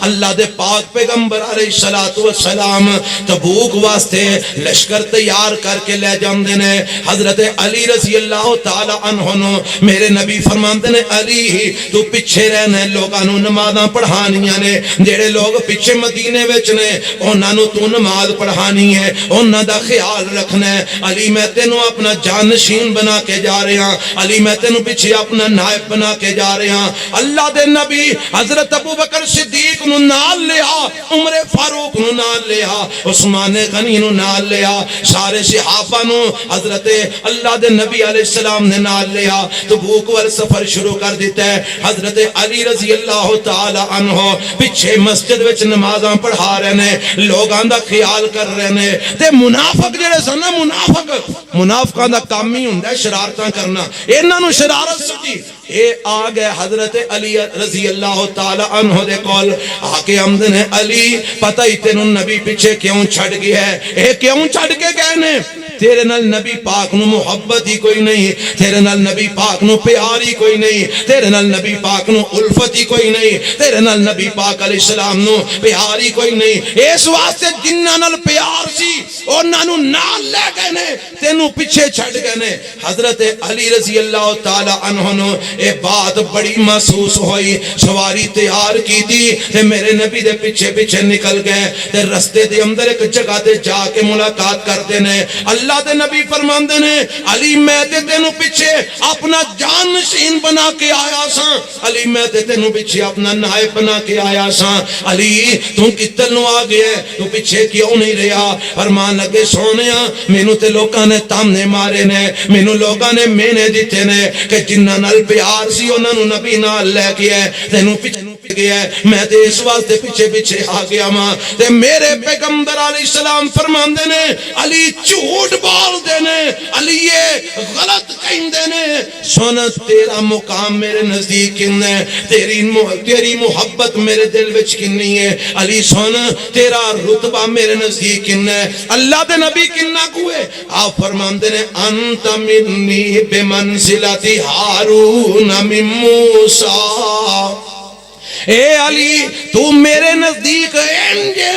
اللہ دے پاک پیغمبر علیہ السلام تبوک واسطے لشکر تیار کر کے لے جاندے نے. حضرت علی رضی اللہ تعالی عنہ نو میرے نبی فرماندے نے علی تو پیچھے رہنا, لوگاں نو نمازاں پڑھانیاں نے, جڑے لوگ پیچھے مدینے وچ نے انہاں نو تو نماز پڑھانی ہے, انہاں دا خیال رکھنا ہے. علی میں تینوں اپنا جانشین بنا کے جا رہے ہاں, علی میں تینوں پیچھے اپنا نائب بنا کے جا رہے ہاں. اللہ دے نبی حضرت ابو بکر صدیق نو نال لیا, عمر فاروق نو نال لیا, عثمان غنی نو نال لیا, سارے صحابہ نو حضرت اللہ دے نبی علیہ السلام نے نال لیا. تبوک ور سفر شروع کر دیتا ہے. حضرت علی رضی اللہ تعالی عنہ پیچھے مسجد وچ نمازاں پڑھا رہے نے, لوگاں دا خیال کر رہے نے. تے منافق جڑے سن نا, منافقاں دا کام ہی ہوندا ہے شرارتاں کرنا. انہاں نو شرارت سمجھی اے آ گئے حضرت علی رضی اللہ تعالی عنہ دے کول آ کے آمدے نے, علی پتہ ہی تینوں نبی پیچھے کیوں چھڑ گیا ہے, اے کیوں چھڑ کے گئے نے؟ تیرے نال نبی پاک نو محبت ہی کوئی نہیں, تیرے نال نبی پاک نو پیار ہی کوئی نہیں, تیرے نال نبی پاک نو الفت ہی کوئی نہیں, تیرے نال نبی پاک علیہ السلام نو پیار ہی کوئی نہیں. اس واسطے جنہاں نال پیار سی انہاں نو نال لے گئے نے, تینوں پیچھے چھڑ گئے نے. حضرت علی رضی اللہ تعالی عنہ نو اے بات بڑی محسوس ہوئی, سواری تیار کی تھی تے میرے نبی دے پیچھے پیچھے نکل گئے. تے رستے دے اندر ایک جگہ تے جا کے ملاقات کرتے نے. اللہ دے نبی فرماندے نے علی میں تے تینوں پیچھے اپنا جان نشین بنا کے آیا سا, علی میں تے تینوں پیچھے اپنا نائب بنا کے آیا سا. علی تو کتل نو آ گئے, تو پیچھے کیوں نہیں رہا؟ فرمان لگے سونیا مینوں تے لوکاں نے تامنے مارے نے, مینوں لوکاں نے مینے دتے نے کہ جنہاں نال پیار سی انہاں نو نبی نال لے گیا, تینوں پیچھے گیا ہے. میں تے اس واسطے پیچھے پیچھے آ گیا ماں. تے میرے پیغمبر علیہ السلام فرماندے نے علی جھوٹ بول دے نے, علی یہ غلط کہندے نے. سن تیرا مقام میرے نزدیک کنے, تیری محبت میرے دل وچ کنی ہے. علی سن تیرا رتبہ میرے نزدیک کنے, اللہ دے نبی کنا کوئے. آپ فرماندے نے انت منی بمنزلت ہارون من موسیٰ, اے علی تو میرے نزدیک انجے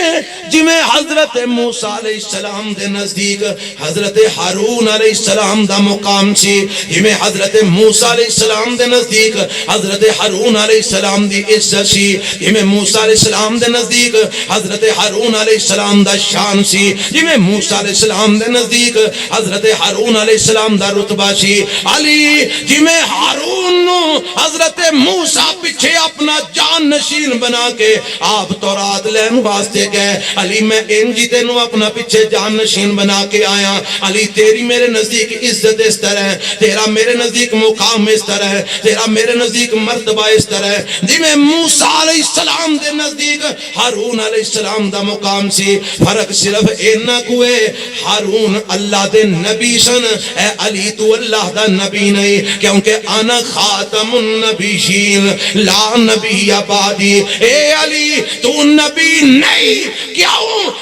جمیں حضرت موسیٰ علیہ السلام دے نزدیک حضرت ہارون علیہ السلام دا مقام سی, جمیں حضرت موسیٰ علیہ السلام دے نزدیک حضرت ہارون علیہ السلام دی عزت سی, جمیں موسیٰ علیہ السلام دے نزدیک حضرت ہارون علیہ السلام دا شان سی, جمیں موسیٰ علیہ السلام دے نزدیک حضرت ہارون علیہ السلام دا رتبہ سی. علی جمیں ہارون نو حضرت موسیٰ پیچھے اپنا جان نشین بنا کے آپ تورات لین واسطے گئے, علی میں انجی تینوں اپنا پیچھے جان نشین بنا کے آیا. علی تیری میرے نزدیک عزت اس طرح ہے, تیرا میرے نزدیک مقام اس طرح ہے, تیرا میرے نزدیک مرتبہ اس طرح ہے جی موسیٰ علیہ السلام دے نزدیک ہارون علیہ السلام دا مقام سی. فرق صرف اینا کوئے, ہارون اللہ دے نبی سن, اے علی تو اللہ دا نبی نہیں, کیونکہ انا خاتم النبیین لا نبی آبادی. اے علی تو نبی نہیں,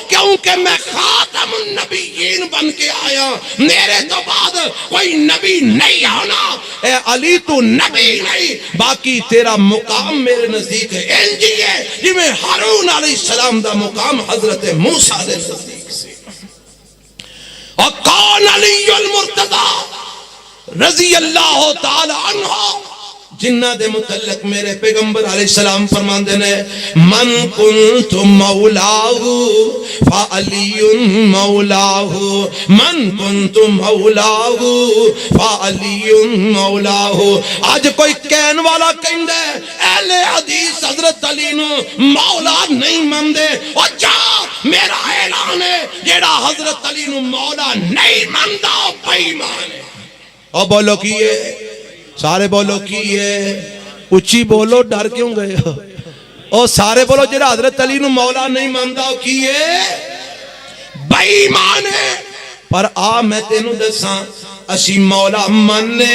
کیونکہ میں خاتم النبیین بن کے آیا, میرے تو بعد کوئی نبی نہیں آنا. اے علی تو نبی نہیں, باقی تیرا مقام میرے نزدیک انجی ہے جمیں ہارون علیہ السلام دا مقام حضرت موسیٰ دے نزدیک سے. اور کون علی المرتضی رضی اللہ تعالی عنہ, جنہ دے متعلق میرے پیغمبر علیہ السلام فرماندے نے من کنت مولاہ فعلی مولاہ, من کنت مولاہ فعلی مولاہ. آج کوئی کہن والا کہندے اہل حدیث حضرت علی نو مولا نہیں مندے, اور جا میرا اعلان ہے جیڑا حضرت علی نو مولا نہیں مندہ بے ایمان ہے. اور بولو کیے سارے بولو کیے, اچھی بولو ڈر کیوں گئے ہو, اور سارے بولو جڑا حضرت علی نو مولا نہیں ماندا کیے بے ایمان ہے. پر آ میں تینوں دساں اسی مولا ماننے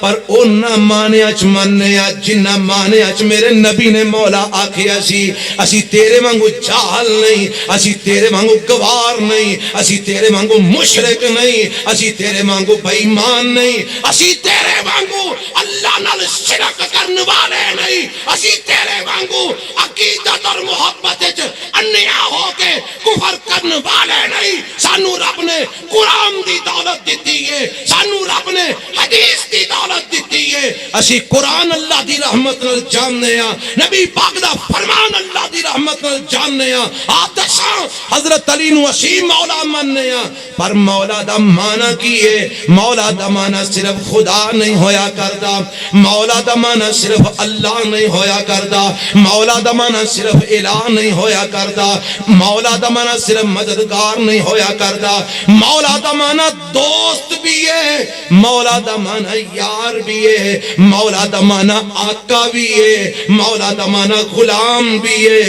پر اونا مانیا چ مانیا جنہ مانیا چ میرے نبی نے مولا آکھیا سی اسی تیرے وانگو جاہل نہیں، اسی تیرے وانگو گوار نہیں، اسی تیرے وانگو مشرک نہیں، اسی تیرے وانگو بے ایمان نہیں، اسی تیرے وانگو اللہ نال شرک کرنے والے نہیں، اسی تیرے وانگو عقیدت اور محبت وچ انیا ہو کے کفر کرنے والے نہیں۔ سانو رب نے قرآن دی دولت دیتی ہے، سانو رب نے حدیث دی دولت دیتی ہے، اسی قرآن اللہ دی رحمت نال جاننے ہاں، نبی پاک دا فرمان اللہ دی رحمت نال جاننے ہاں، آتشاں حضرت علی نو اسی مولا مننے ہاں۔ پر مولا دا معنی کی ہے؟ مولا دا معنی صرف خدا نہیں ہویا کردا، مولا دا معنی صرف اللہ نہیں ہویا کردا، مولا دا معنی صرف الہ نہیں ہویا کردا، مولا دا معنی صرف مددگار نہیں ہویا کردا، مولا دا معنی دوست بھی ہے، مولا دا معنی یار بھی ہے، مولا دا معنی آقا بھی ہے، مولا دا معنی غلام بھی ہے۔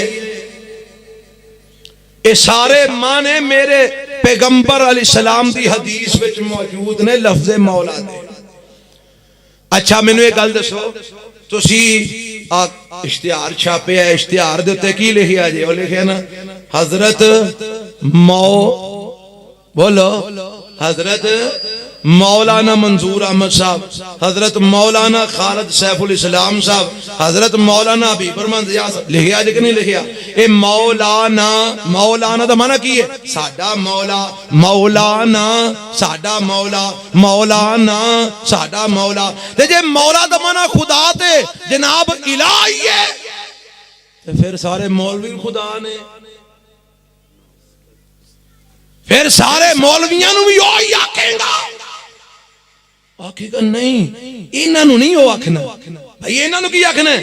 یہ سارے معنی میرے پیغمبر علیہ السلام دی حدیث وچ موجود نے لفظ مولا دے۔ اچھا میں نے ایک گل دسو، تسی اشتہار چھاپے ہے، اشتہار دیتے کی لکھیا جی؟ وہ لکھیا نا حضرت بولو حضرت مولانا منظور احمد صاحب، حضرت مولانا خالد سیف الاسلام صاحب، حضرت مولانا حبیب الرحمن ریاض صاحب، لکھیا جی کہ نہیں لکھیا؟ اے مولانا، مولانا دا معنی کی ہے؟ ساڈا مولا، مولانا ساڈا مولا، مولانا ساڈا مولا۔ تے جے مولا دا معنی خدا تے جناب الہی ہے تے پھر سارے مولوی خدا نے، پھر سارے مولویاں نو بھی وہی آکھیں گا؟ آکھے گا نہیں، انہاں نو نہیں ہو آکھنا بھائی، انہاں نو کی آکھنا ہے؟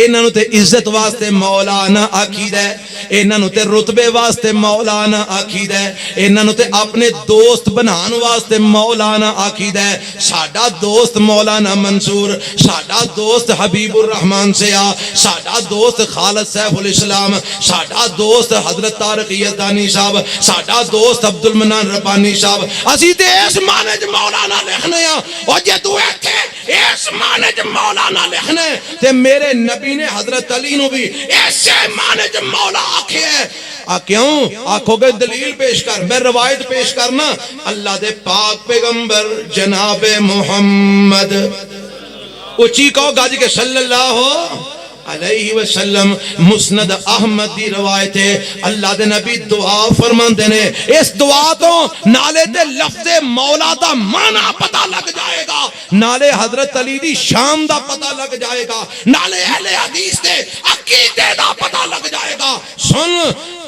انہاں نو تے عزت واسطے مولانا آکھیدا ہے، انہاں نو تے رتبے واسطے مولانا آکھیدا ہے، انہاں نو تے اپنے دوست بنان واسطے مولانا آکھیدا ہے۔ ساڈا دوست مولانا منصور، ساڈا دوست حبیب الرحمن سیا، ساڈا دوست خالد سیف الاسلام، ساڈا دوست حضرت طارق یزدانی صاحب، ساڈا دوست عبد المنان ربانی صاحب، اسی تے اس معنی چ مولانا لکھنے ہاں۔ اور جے تو ایتھے اس معنی چ مولانا لکھنے تے میرے نبی نے حضرت علی نو بھی ایسے معنی چ مولا آکھے ہے۔ کیوں آکھو گے؟ دلیل پیش کر، میں روایت پیش کرنا۔ اللہ دے پاک پیغمبر جناب محمد، اچھی کہو گاجی کے صلی اللہ علیہ وسلم، مسند احمد دی روایت ہے، اللہ دے نبی دعا فرماندے نے، اس دعا تو نالے دے لفظ مولا دا معنی پتہ لگ جائے گا، نالے حضرت علی دی شان دا پتہ لگ جائے گا، نالے اہل حدیث دے عقیدے دا پتہ لگ جائے گا۔ سن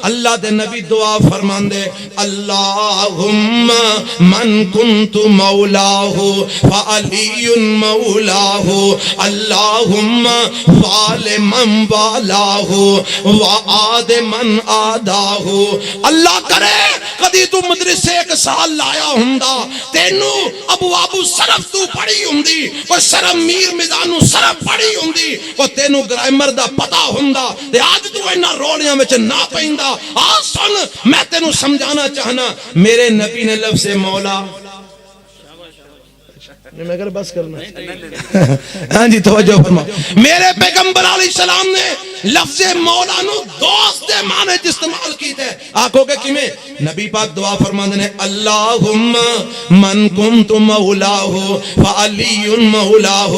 اللہ دے نبی دعا فرماندے، اللہم من کنت مولاہ فعلی مولاہ، اللہم وال من والاہ وعاد من آداہ۔ اللہ کرے کدی تو مدرسے ایک سال لایا ہوندا، تینو ابواب صرف تو پڑھی ہوندی، کوئی صرف میر میزانو صرف پڑھی ہوندی، کوئی تینو گرامر دا پتہ ہوندا، تے آج تو اینا روڑیاں وچ نہ پیندا۔ آج سن میں تینو سمجھانا چاہنا، میرے نبی نے لفظ مولا، میں کر بس کرنا، ہاں جی توجہ فرما، میرے پیغمبر علیہ السلام نے لفظ مولا نو دوست دے معنی استعمال کیتے ہیں۔ آنکھوں کے کیمیں نبی پاک دعا فرماندے نے، اللہم من کنت مولاہ فعلی مولاہ،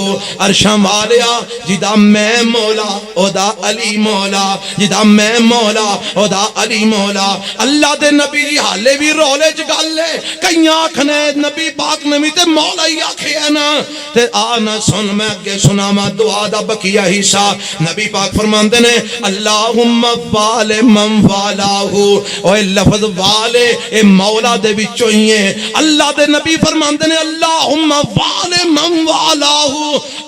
عرشاں والیا جدا میں مولا او دا علی مولا، جدا میں مولا او دا علی مولا۔ اللہ دے نبی جی حالے بھی رولے چ گل لے، کئی آنکھنے نبی پاک نبی تے مولا ہی آکھے ہے نا، تے آنا سن میں اگے سنا ما دعا دا بقیہ حصہ۔ نبی پاک فرماندے نے، اللہم وال من والاہ، اوے لفظ والے اے مولا دے وچوں ہی ہے۔ اللہ دے نبی فرماندے نے، اللہم وال من والاہ،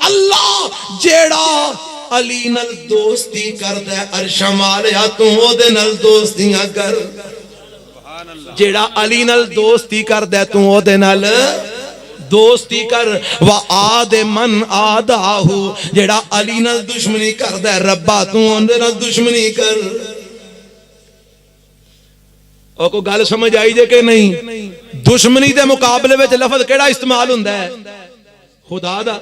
اللہ جیڑا علی نال دوستی کردا ہے، عرشاں والیا تو او دے نال دوستیاں کر، جیڑا علی نال دوستی کردا ہے تو او دے نال دوستی کر، وعاد من آداہو، جیڑا علی نال دشمنی کردا ہے ربا تو اندے نال دشمنی کر۔ اور کوئی گل سمجھ آئی جے کہ نہیں؟ دشمنی دے مقابلے وچ لفظ کیڑا استعمال ہوندا ہے؟ خدا دا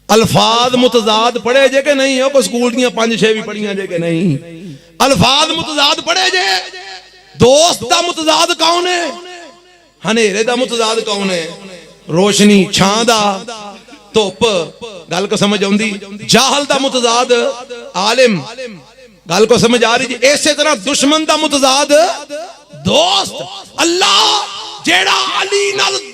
الفاظ متضاد پڑھے جے کہ نہیں؟ کوئی سکول دیاں 5-6 بھی پڑھیاں جے کہ نہیں؟ الفاظ متضاد پڑھے جے؟ دوست دا متضاد کون ہے؟ ہنیرے دا متضاد کون ہے؟ روشنی چھاں دا دھوپ، گل کو سمجھ آؤندی؟ جاہل دا متضاد عالم، گل کو سمجھ آ رہی جی؟ اسی طرح دشمن دا متضاد دوست۔ اللہ جیڑا علی نال